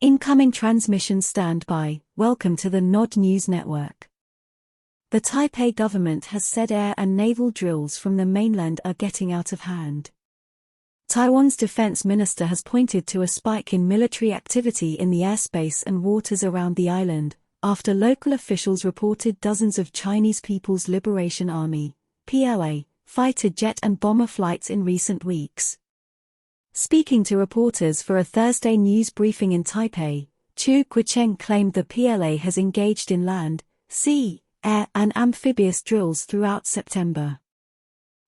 Incoming transmission standby. Welcome to the Nod News Network. The Taipei government has said air and naval drills from the mainland are getting out of hand. Taiwan's defense minister has pointed to a spike in military activity in the airspace and waters around the island, after local officials reported dozens of Chinese People's Liberation Army (PLA) fighter jet and bomber flights in recent weeks. Speaking to reporters for a Thursday news briefing in Taipei, Chu Quicheng claimed the PLA has engaged in land, sea, air and amphibious drills throughout September.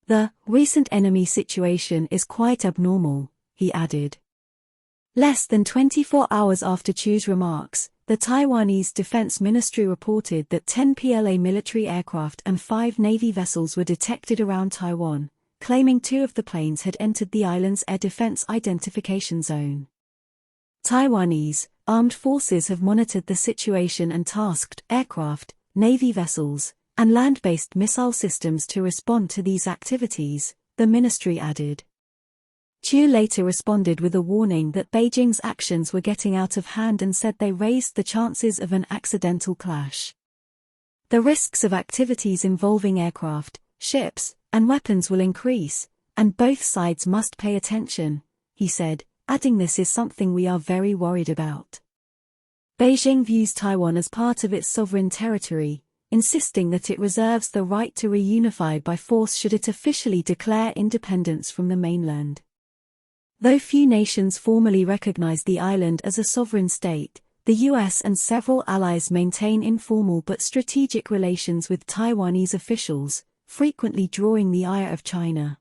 The recent enemy situation is quite abnormal, he added. Less than 24 hours after Chu's remarks, the Taiwanese Defense Ministry reported that 10 PLA military aircraft and 5 Navy vessels were detected around Taiwan, claiming 2 of the planes had entered the island's air defense identification zone. Taiwanese armed forces have monitored the situation and tasked aircraft, Navy vessels, and land-based missile systems to respond to these activities, the ministry added. Chu later responded with a warning that Beijing's actions were getting out of hand and said they raised the chances of an accidental clash. The risks of activities involving aircraft, ships, and weapons will increase, and both sides must pay attention, he said, adding this is something we are very worried about. Beijing views Taiwan as part of its sovereign territory, insisting that it reserves the right to reunify by force should it officially declare independence from the mainland. Though few nations formally recognize the island as a sovereign state, the US and several allies maintain informal but strategic relations with Taiwanese officials, frequently drawing the ire of China.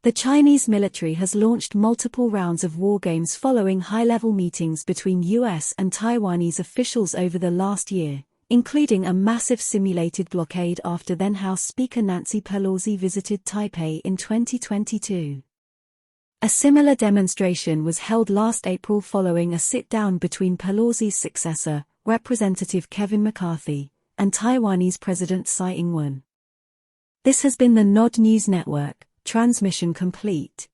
The Chinese military has launched multiple rounds of war games following high-level meetings between US and Taiwanese officials over the last year, including a massive simulated blockade after then-House Speaker Nancy Pelosi visited Taipei in 2022. A similar demonstration was held last April following a sit-down between Pelosi's successor, Representative Kevin McCarthy, and Taiwanese President Tsai Ing-wen. This has been the Nod News Network, transmission complete.